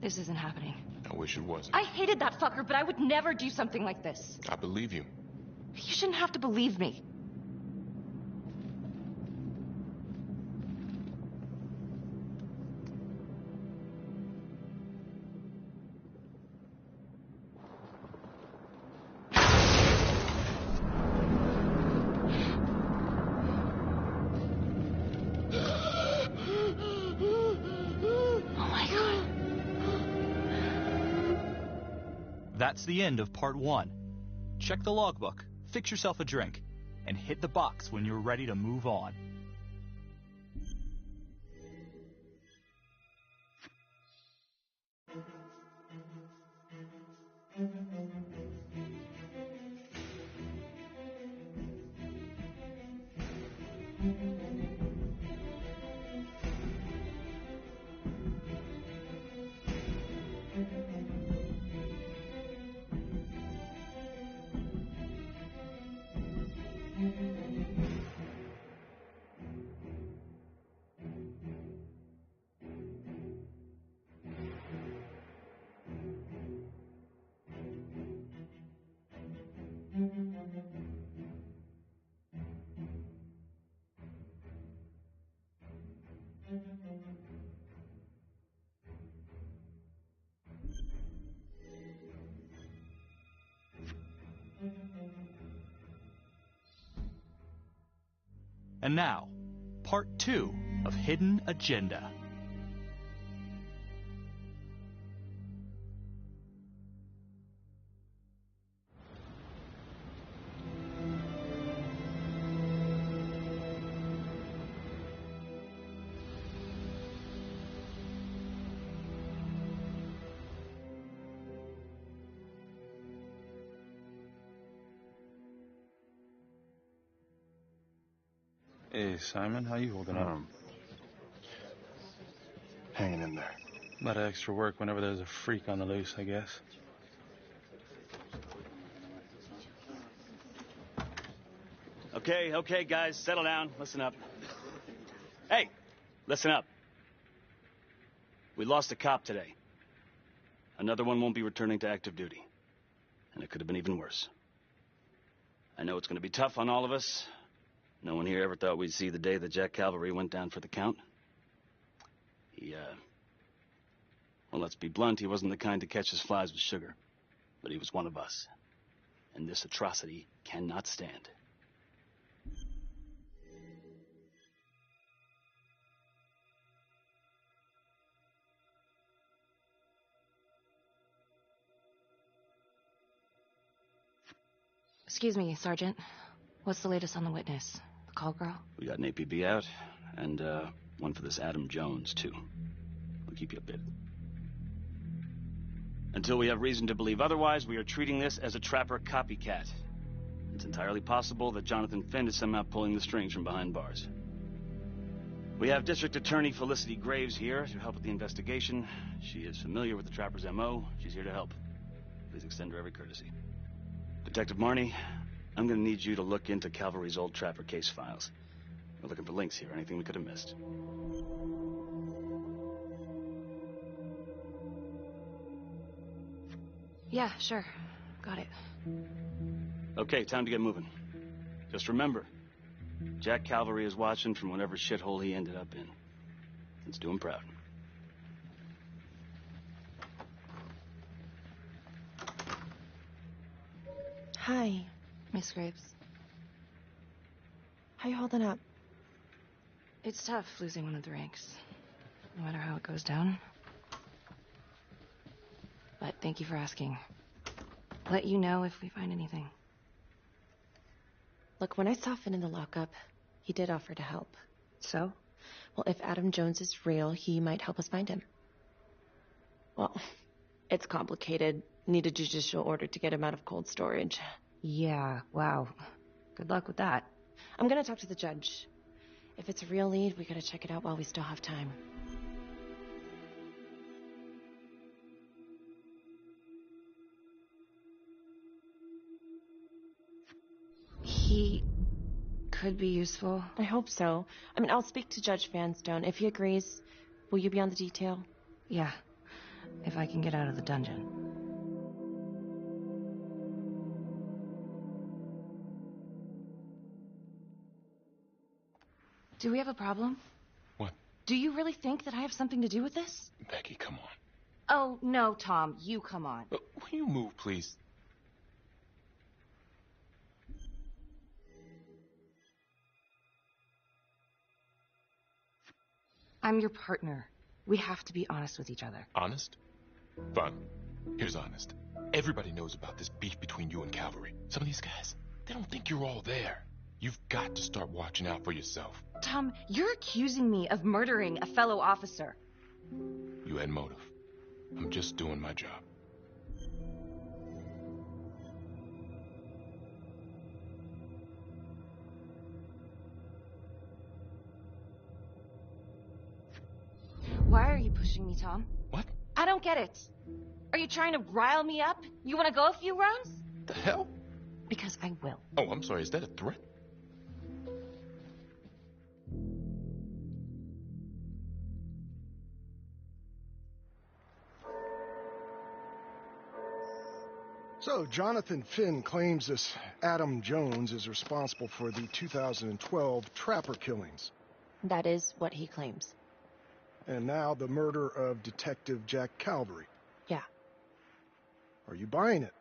This isn't happening. I wish it wasn't. I hated that fucker, but I would never do something like this. I believe you. You shouldn't have to believe me. That's the end of part 1. Check the logbook, fix yourself a drink, and hit the box when you're ready to move on. And now, part 2 of Hidden Agenda. Hey, Simon, how you holding up? Hanging in there. A lot of extra work whenever there's a freak on the loose, I guess. Okay, guys, settle down. Listen up. Hey, listen up. We lost a cop today. Another one won't be returning to active duty. And it could have been even worse. I know it's going to be tough on all of us. No one here ever thought we'd see the day that Jack Calvary went down for the count. Well, let's be blunt, he wasn't the kind to catch his flies with sugar. But he was one of us. And this atrocity cannot stand. Excuse me, Sergeant. What's the latest on the witness? The call girl? We got an APB out, and one for this Adam Jones, too. We'll keep you updated. Until we have reason to believe otherwise, we are treating this as a trapper copycat. It's entirely possible that Jonathan Finn is somehow pulling the strings from behind bars. We have District Attorney Felicity Graves here to help with the investigation. She is familiar with the trapper's MO. She's here to help. Please extend her every courtesy. Detective Marnie, I'm going to need you to look into Calvary's old trapper case files. We're looking for links here, anything we could have missed. Yeah, sure. Got it. Okay, time to get moving. Just remember, Jack Calvary is watching from whatever shithole he ended up in. Let's do him proud. Hi, Miss Graves. how you holding up? It's tough losing one of the ranks, no matter how it goes down. But thank you for asking. Let you know if we find anything. Look, when I saw Finn in the lockup, he did offer to help. So? Well, if Adam Jones is real, he might help us find him. Well, it's complicated. Need a judicial order to get him out of cold storage. Yeah, wow. Good luck with that. I'm gonna talk to the judge. If it's a real lead, we gotta check it out while we still have time. He could be useful. I hope so. I mean, I'll speak to Judge Vanstone. If he agrees, will you be on the detail? Yeah. If I can get out of the dungeon. Do we have a problem? What? Do you really think that I have something to do with this? Becky, come on. Oh, no, Tom. You come on. Will you move, please? I'm your partner. We have to be honest with each other. Honest? Fine. Here's honest. Everybody knows about this beef between you and Cavalry. Some of these guys, they don't think you're all there. You've got to start watching out for yourself. Tom, you're accusing me of murdering a fellow officer. You had motive. I'm just doing my job. Why are you pushing me, Tom? What? I don't get it. Are you trying to rile me up? You want to go a few rounds? The hell? Because I will. Oh, I'm sorry. Is that a threat? So, Jonathan Finn claims this Adam Jones is responsible for the 2012 Trapper killings. That is what he claims. And now the murder of Detective Jack Calvary. Yeah. Are you buying it?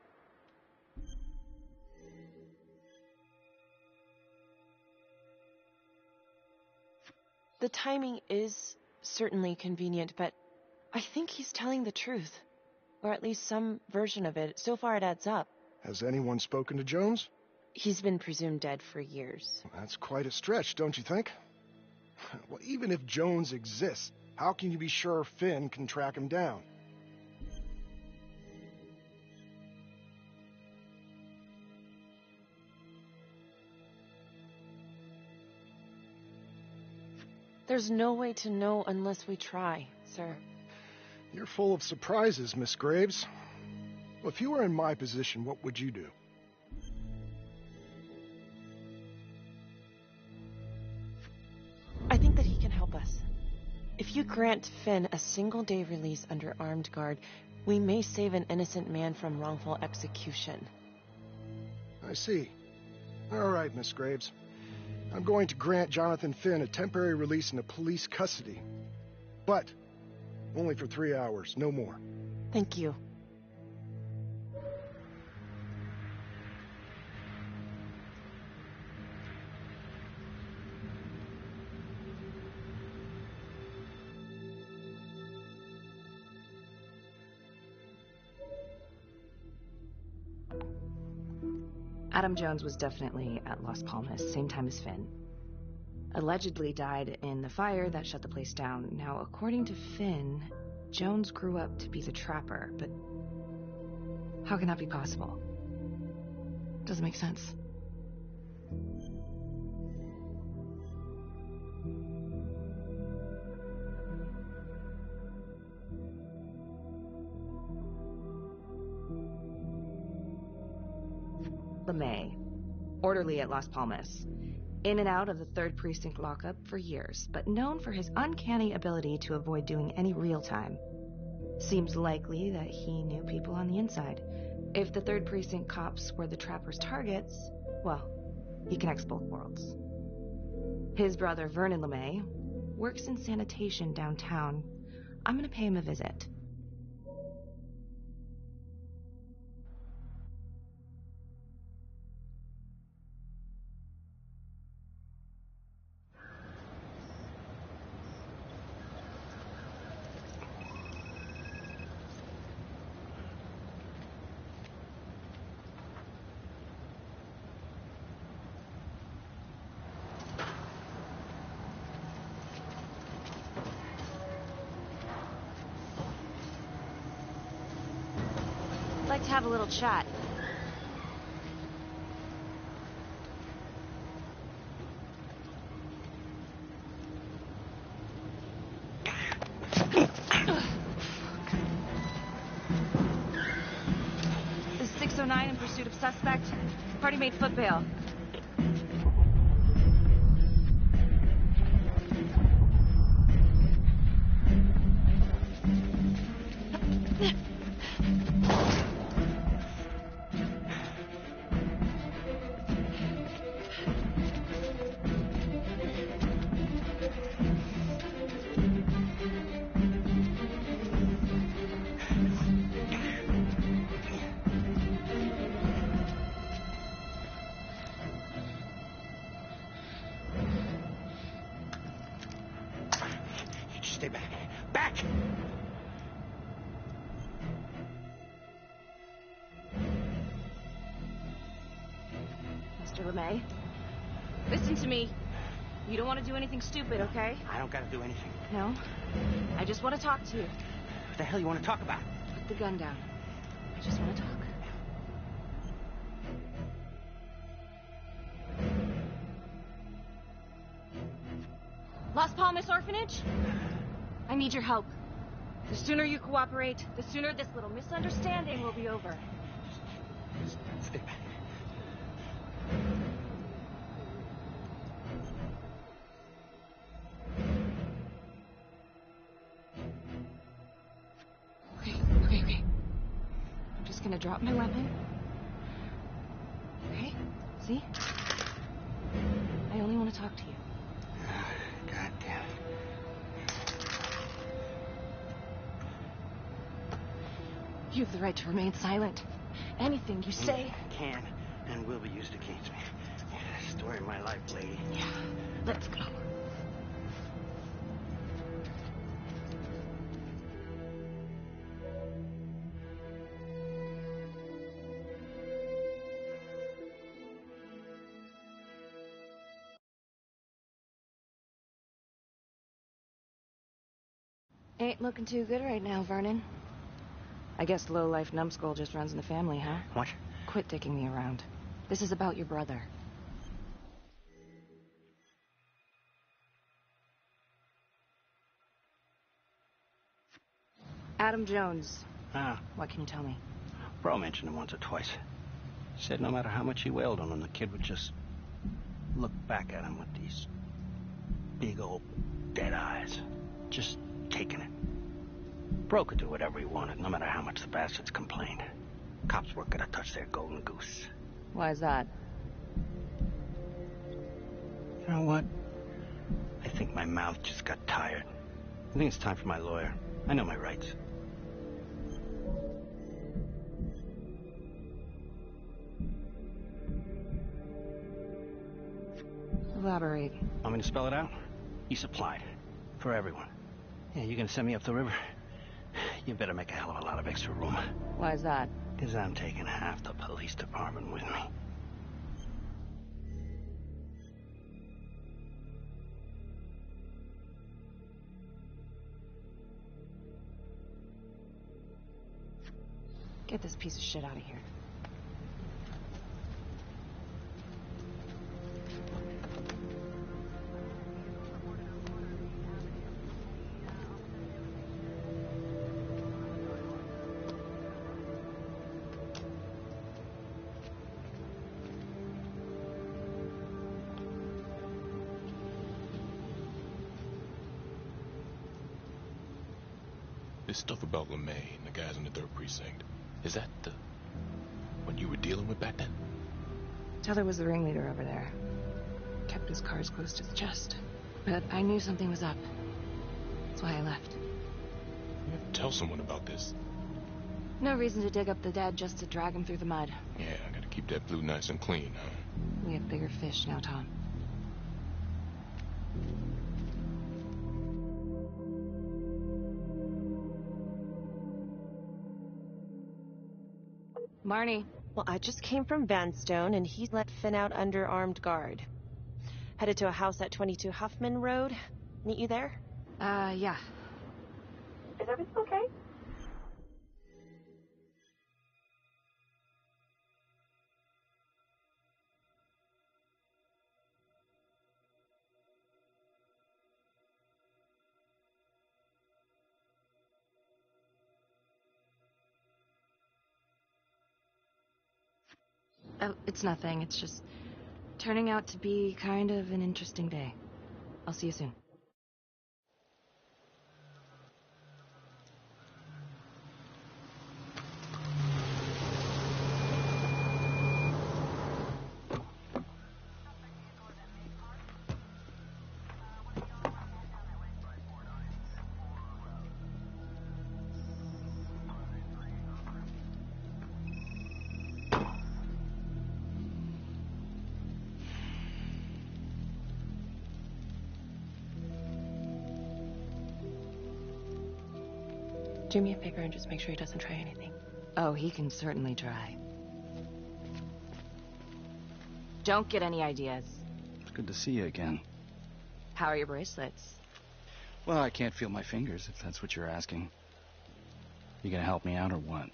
The timing is certainly convenient, but I think he's telling the truth. Or at least some version of it. So far it adds up. Has anyone spoken to Jones? He's been presumed dead for years. That's quite a stretch, don't you think? Well, even if Jones exists, how can you be sure Finn can track him down? There's no way to know unless we try, sir. You're full of surprises, Miss Graves. Well, if you were in my position, what would you do? I think that he can help us. If you grant Finn a single-day release under armed guard, we may save an innocent man from wrongful execution. I see. All right, Miss Graves. I'm going to grant Jonathan Finn a temporary release into police custody. But only for 3 hours, no more. Thank you. Adam Jones was definitely at Las Palmas, same time as Finn. Allegedly died in the fire that shut the place down. Now, according to Finn, Jones grew up to be the Trapper, but how can that be possible? Doesn't make sense. LeMay, orderly at Las Palmas. In and out of the 3rd Precinct lockup for years, but known for his uncanny ability to avoid doing any real time. Seems likely that he knew people on the inside. If the 3rd Precinct cops were the Trapper's targets, well, he connects both worlds. His brother, Vernon LeMay, works in sanitation downtown. I'm gonna pay him a visit. I'd like to have a little chat. This is 609 in pursuit of suspect. Party made foot bail. Mr. LeMay. Listen to me. You don't want to do anything stupid, okay? I don't gotta do anything. No? I just want to talk to you. What the hell you want to talk about? Put the gun down. I just want to talk. Las Palmas Orphanage? I need your help. The sooner you cooperate, the sooner this little misunderstanding will be over. Stay back. Okay. I'm just gonna drop my weapon. Okay? See? I only want to talk to you. God damn it. You have the right to remain silent. Anything you say... Can and will be used against me. Story of my life, lady. Yeah, let's go. Ain't looking too good right now, Vernon. I guess low-life numbskull just runs in the family, huh? What? Quit dicking me around. This is about your brother. Adam Jones. Ah, What can you tell me? Bro mentioned him once or twice. Said no matter how much he wailed on him, the kid would just look back at him with these big old dead eyes. Just taking it. Bro could do whatever he wanted, no matter how much the bastards complained. Cops weren't gonna touch their golden goose. Why is that? You know what? I think my mouth just got tired. I think it's time for my lawyer. I know my rights. Elaborate. Want me to spell it out? You supplied. For everyone. Yeah, you're gonna send me up the river? You better make a hell of a lot of extra room. Why is that? Because I'm taking half the police department with me. Get this piece of shit out of here. This stuff about LeMay and the guys in the 3rd Precinct, is that the one you were dealing with back then? Teller was the ringleader over there. Kept his cards close to his chest. But I knew something was up. That's why I left. You have to tell someone about this. No reason to dig up the dead just to drag him through the mud. Yeah, I gotta keep that blue nice and clean, huh? We have bigger fish now, Tom. Marnie. Well, I just came from Vanstone, and he let Finn out under armed guard. Headed to a house at 22 Huffman Road. Meet you there? Yeah. Is everything okay? Oh, it's nothing. It's just turning out to be kind of an interesting day. I'll see you soon. Do me a favor and just make sure he doesn't try anything. Oh, he can certainly try. Don't get any ideas. It's good to see you again. How are your bracelets? Well, I can't feel my fingers, if that's what you're asking. You gonna help me out or what?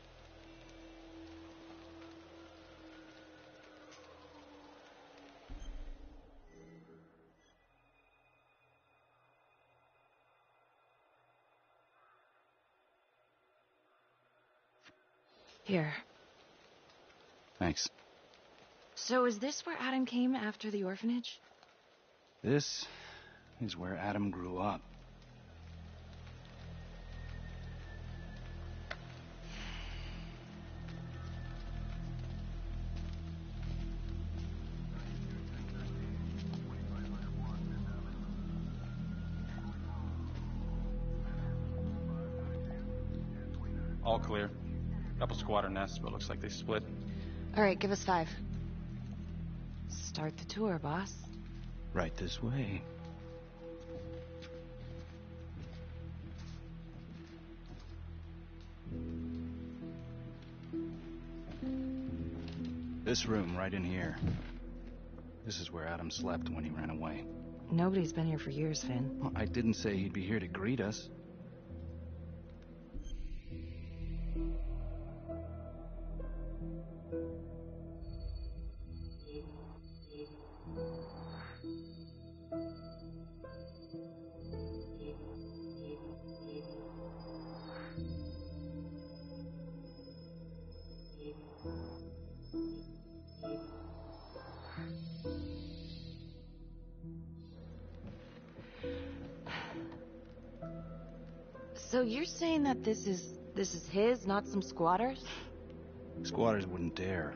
Here. Thanks. So is this where Adam came after the orphanage? This is where Adam grew up. All clear. Couple squatter nests, but looks like they split. All right, give us 5. Start the tour, boss. Right this way. This room right in here. This is where Adam slept when he ran away. Nobody's been here for years, Finn. Well, I didn't say he'd be here to greet us. So you're saying that this is his, not some squatters? Squatters wouldn't dare.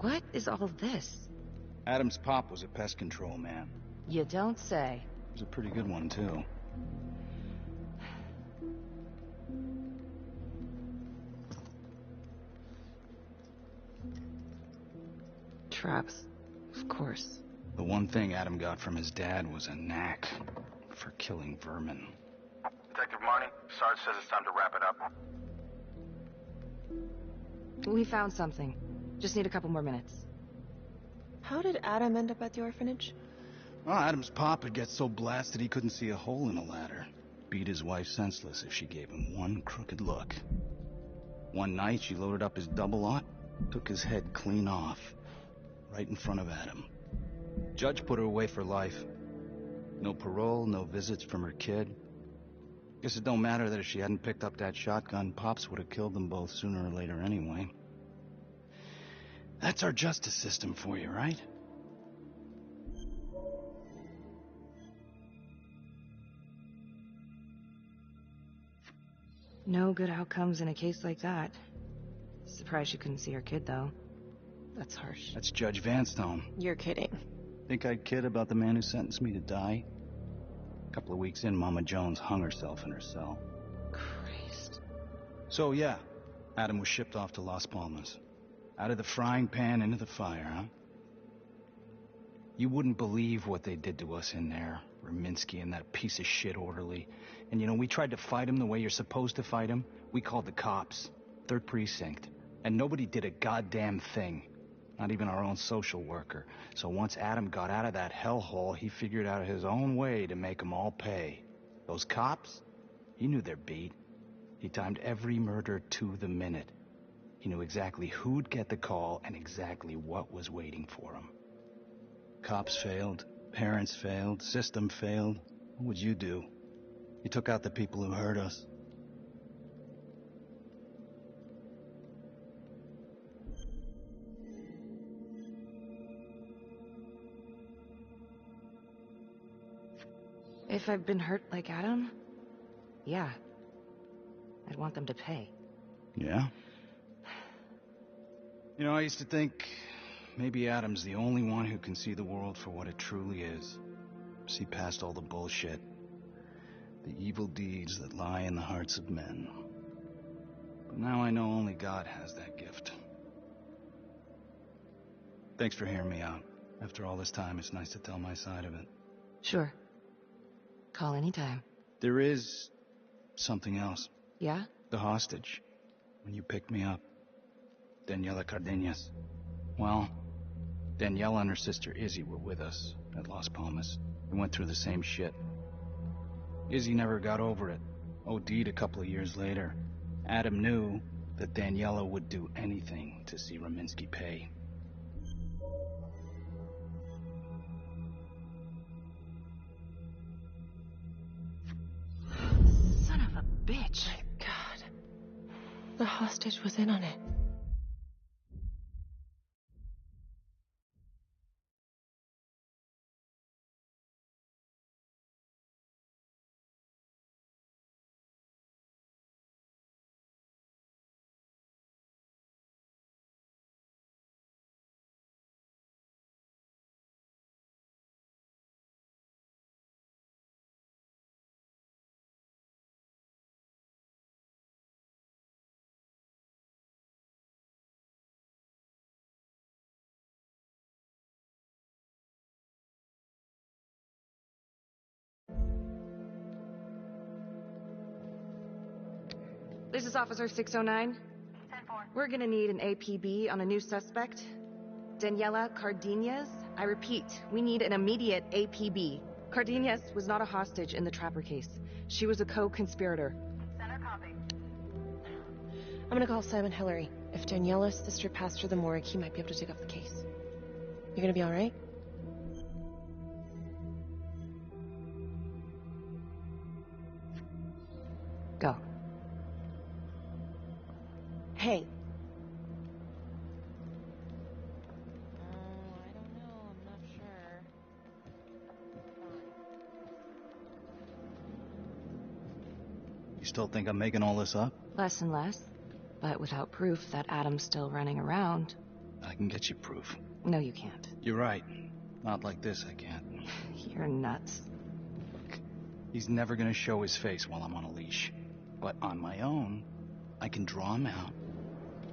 What is all this? Adam's pop was a pest control man. You don't say. He was a pretty good one, too. Traps, of course. The one thing Adam got from his dad was a knack for killing vermin. Detective Marnie, Sarge says it's time to wrap it up. We found something. Just need a couple more minutes. How did Adam end up at the orphanage? Well, Adam's pop had got so blasted he couldn't see a hole in a ladder. Beat his wife senseless if she gave him one crooked look. One night, she loaded up his double-aught, took his head clean off, right in front of Adam. Judge put her away for life. No parole, no visits from her kid. Guess it don't matter that if she hadn't picked up that shotgun, Pops would have killed them both sooner or later anyway. That's our justice system for you, right? No good outcomes in a case like that. Surprised you couldn't see her kid, though. That's harsh. That's Judge Vanstone. You're kidding. Think I'd kid about the man who sentenced me to die? A couple of weeks in, Mama Jones hung herself in her cell. Christ. So, yeah, Adam was shipped off to Las Palmas. Out of the frying pan into the fire, huh? You wouldn't believe what they did to us in there. Raminsky and that piece of shit orderly. And you know, we tried to fight him the way you're supposed to fight him. We called the cops. 3rd Precinct. And nobody did a goddamn thing. Not even our own social worker. So once Adam got out of that hellhole, he figured out his own way to make them all pay. Those cops? He knew their beat. He timed every murder to the minute. He knew exactly who'd get the call and exactly what was waiting for him. Cops failed, parents failed, system failed. What would you do? You took out the people who hurt us. If I've been hurt like Adam, yeah. I'd want them to pay. Yeah? You know, I used to think maybe Adam's the only one who can see the world for what it truly is. See past all the bullshit. The evil deeds that lie in the hearts of men. But now I know only God has that gift. Thanks for hearing me out. After all this time, it's nice to tell my side of it. Sure. Call anytime. There is something else. Yeah? The hostage. When you picked me up. Daniela Cardenas. Well, Daniela and her sister Izzy were with us at Las Palmas. We went through the same shit. Izzy never got over it. OD'd a couple of years later. Adam knew that Daniela would do anything to see Raminsky pay. Son of a bitch. My God. The hostage was in on it. This is Officer 609. We're gonna need an APB on a new suspect. Daniela Cardenas. I repeat, we need an immediate APB. Cardenas was not a hostage in the Trapper case. She was a co-conspirator. Center copy. I'm gonna call Simon Hillary. If Daniela's sister passed through the morgue, he might be able to take up the case. You gonna be alright? Go. Hey. You still think I'm making all this up? Less and less. But without proof that Adam's still running around. I can get you proof. No, you can't. You're right. Not like this, I can't. You're nuts. Look, he's never gonna show his face while I'm on a leash. But on my own, I can draw him out,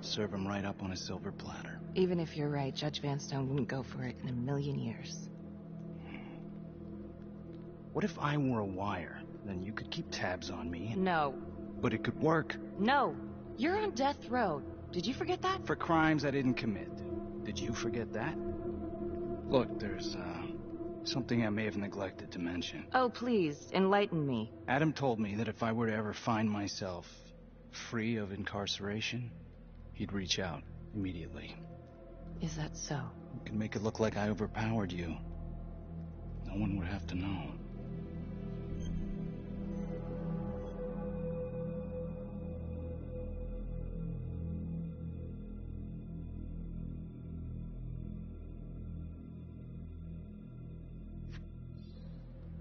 serve him right up on a silver platter. Even if you're right, Judge Vanstone wouldn't go for it in a million years. What if I were a wire? Then you could keep tabs on me. No. But it could work. No. You're on death row. Did you forget that? For crimes I didn't commit. Did you forget that? Look, there's, something I may have neglected to mention. Oh, please, enlighten me. Adam told me that if I were to ever find myself free of incarceration, he'd reach out immediately. Is that so? You could make it look like I overpowered you. No one would have to know.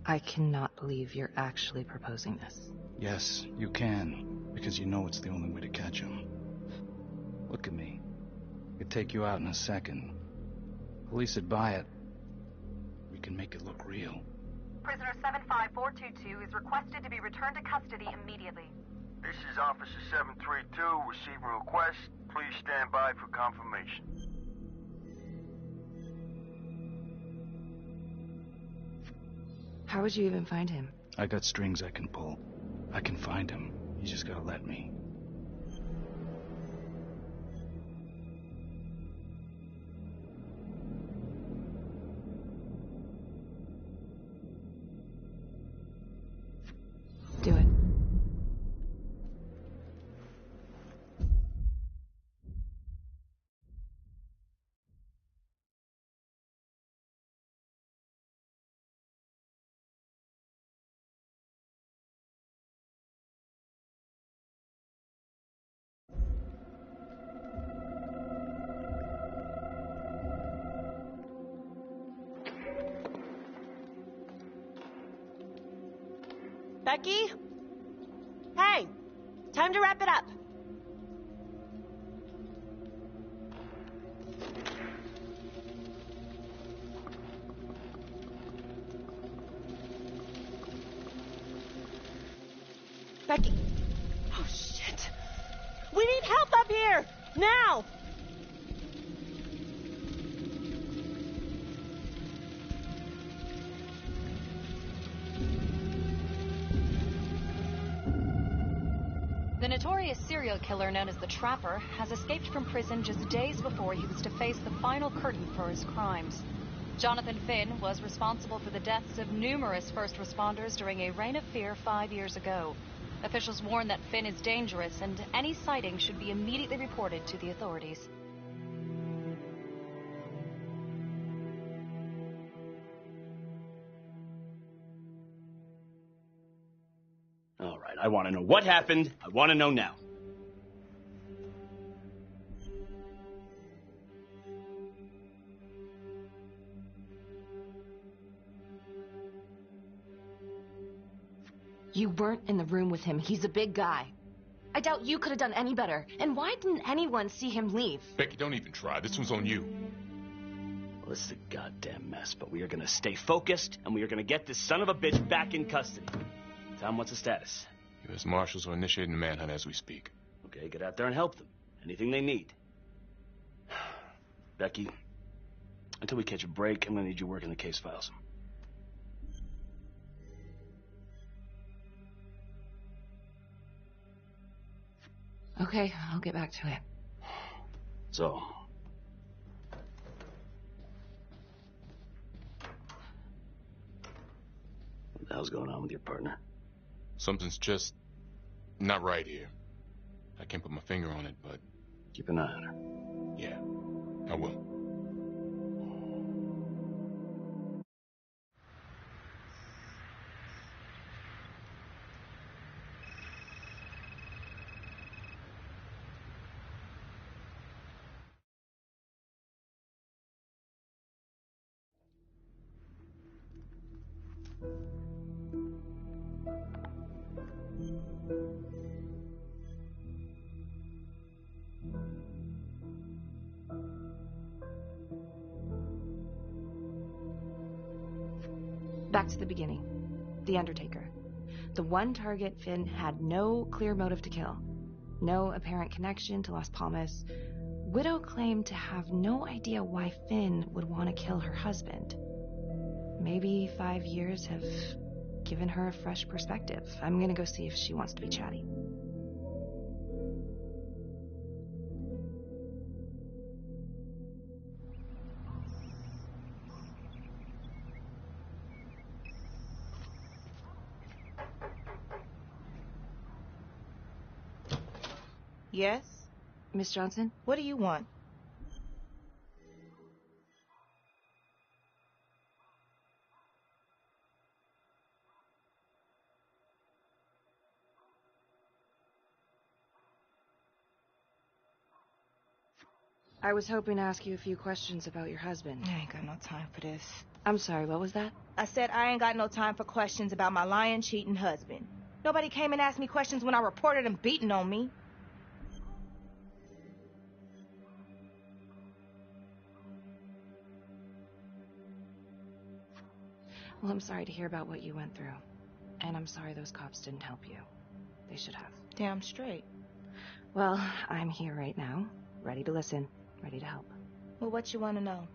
I cannot believe you're actually proposing this. Yes, you can, because you know it's the only way to catch him. Look at me. I could take you out in a second. Police would buy it. We can make it look real. Prisoner 75422 is requested to be returned to custody immediately. This is Officer 732 receiving request. Please stand by for confirmation. How would you even find him? I got strings I can pull. I can find him. You just gotta let me. Do it. Becky? Hey! Time to wrap it up. Becky! Oh, shit! We need help up here! Now! The notorious serial killer known as the Trapper has escaped from prison just days before he was to face the final curtain for his crimes. Jonathan Finn was responsible for the deaths of numerous first responders during a reign of fear 5 years ago. Officials warn that Finn is dangerous and any sighting should be immediately reported to the authorities. All right, I want to know what happened. I want to know now. You weren't in the room with him. He's a big guy. I doubt you could have done any better. And why didn't anyone see him leave? Becky, don't even try. This one's on you. Well, this is a goddamn mess, but we are going to stay focused, and we are going to get this son of a bitch back in custody. Tom, what's the status? U.S. Marshals are initiating the manhunt as we speak. Okay, get out there and help them. Anything they need. Becky, until we catch a break, I'm going to need you working the case files. Okay, I'll get back to it. So, what the hell's going on with your partner? Something's just not right here. I can't put my finger on it, but... Keep an eye on her. Yeah, I will. Back to the beginning. The Undertaker. The one target Finn had no clear motive to kill. No apparent connection to Las Palmas. Widow claimed to have no idea why Finn would want to kill her husband. Maybe 5 years have given her a fresh perspective. I'm gonna go see if she wants to be chatty. Yes? Miss Johnson? What do you want? I was hoping to ask you a few questions about your husband. I ain't got no time for this. I'm sorry, what was that? I said I ain't got no time for questions about my lying, cheating husband. Nobody came and asked me questions when I reported him beating on me. Well, I'm sorry to hear about what you went through. And I'm sorry those cops didn't help you. They should have. Damn straight. Well, I'm here right now, ready to listen, ready to help. Well, what you want to know?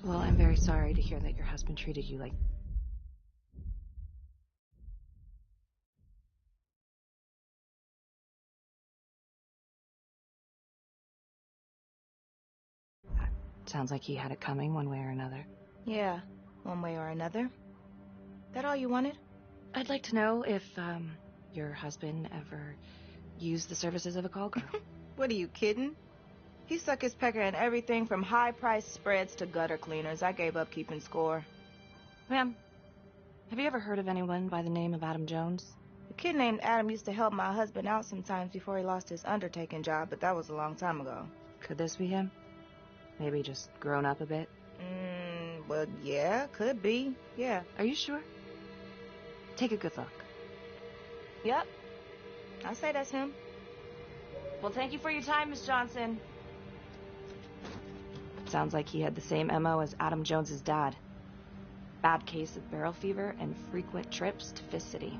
Well, I'm very sorry to hear that your husband treated you like... Sounds like he had it coming one way or another. Yeah, one way or another. That all you wanted? I'd like to know if, your husband ever used the services of a call girl. What are you kidding? He suck his pecker in everything from high-priced spreads to gutter cleaners. I gave up keeping score. Ma'am, have you ever heard of anyone by the name of Adam Jones? A kid named Adam used to help my husband out sometimes before he lost his undertaking job, but that was a long time ago. Could this be him? Maybe just grown up a bit? Well, yeah, could be. Yeah. Are you sure? Take a good look. Yep. I say that's him. Well, thank you for your time, Miss Johnson. Sounds like he had the same MO as Adam Jones's dad. Bad case of barrel fever and frequent trips to Fist City.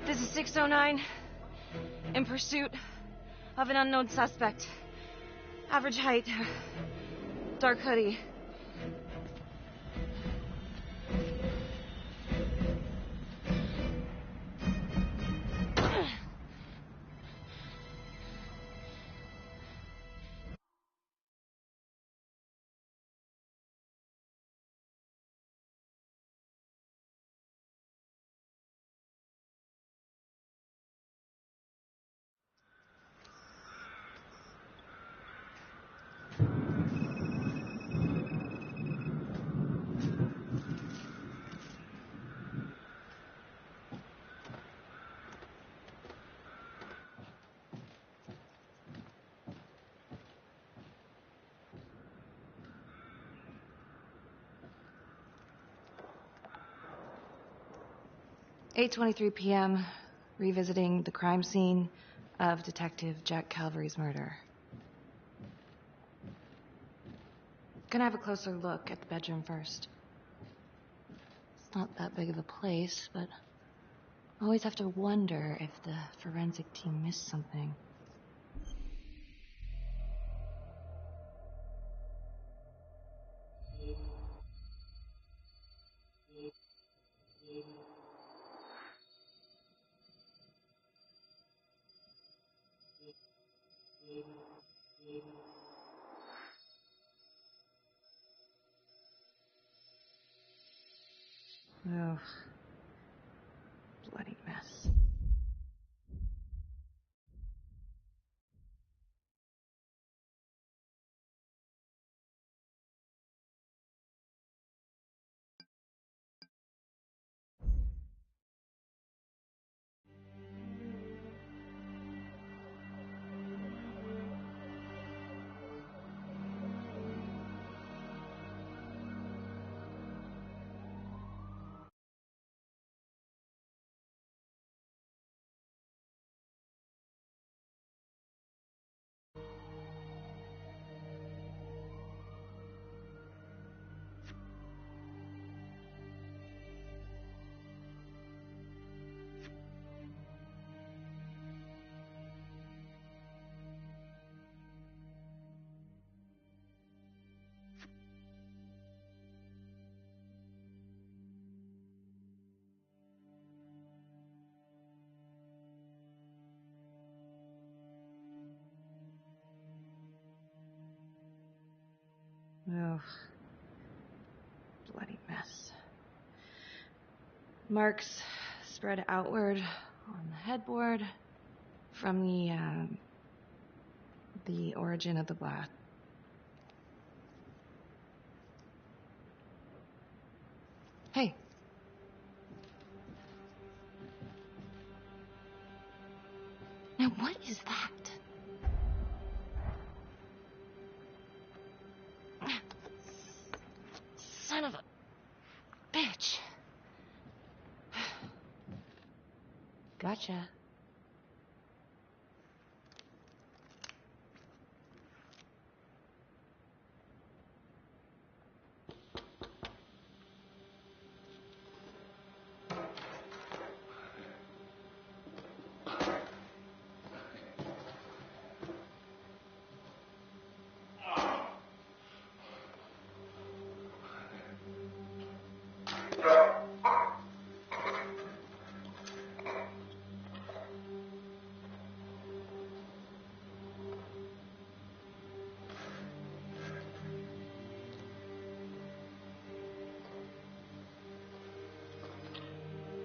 This is 609, in pursuit of an unknown suspect. Average height, dark hoodie. "8:23 p.m., revisiting the crime scene of Detective Jack Calvary's murder. Gonna have a closer look at the bedroom first. It's not that big of a place, but I always have to wonder if the forensic team missed something. Oh, bloody mess. Oh, bloody mess. Marks spread outward on the headboard from the origin of the blast. Hey. Now what is that? Son of a bitch. Gotcha.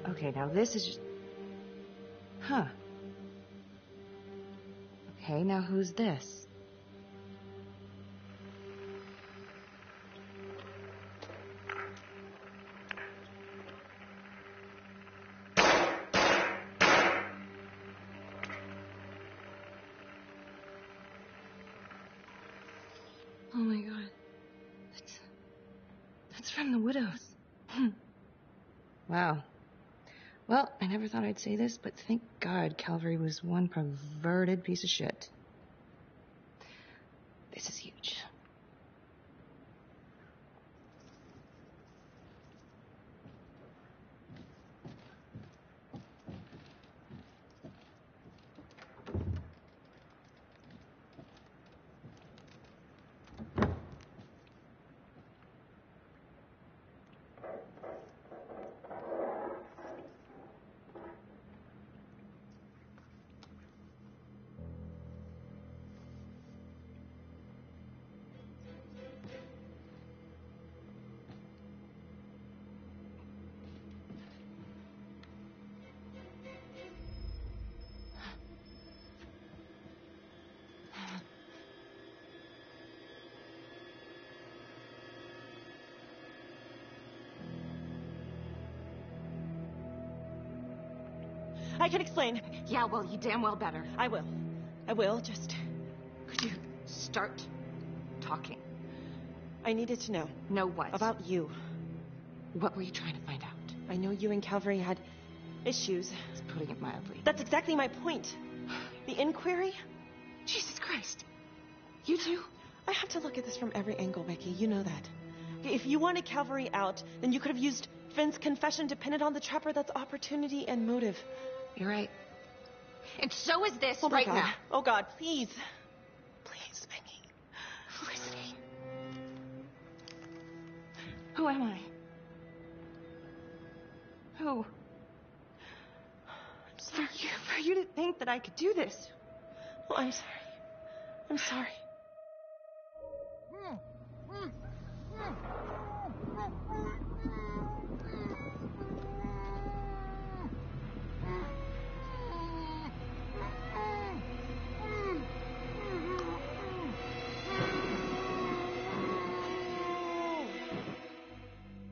Okay, now this is just... Huh. Okay, now who's this? Oh my god. That's from the Widows. Wow. Well, I never thought I'd say this, but thank God Calvary was one perverted piece of shit. This is huge. I can explain. Yeah, well, you damn well better. I will. I will, just... Could you start talking? I needed to know. Know what? About you. What were you trying to find out? I know you and Calvary had issues. It's putting it mildly. That's exactly my point. The inquiry? Jesus Christ. You too? I have to look at this from every angle, Becky. You know that. If you wanted Calvary out, then you could have used Finn's confession to pin it on the Trapper. That's opportunity and motive. You're right. And so is this Oh right God. now. Oh God, please. Please, Becky. Felicity. Who am I? Who? I'm sorry. For you to think that I could do this. Oh, I'm sorry. I'm sorry.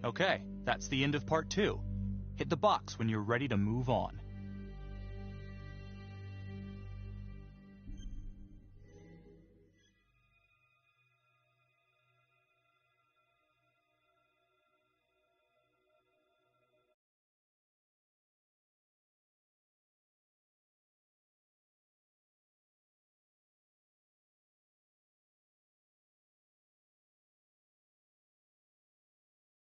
Okay, that's the end of part 2. Hit the box when you're ready to move on.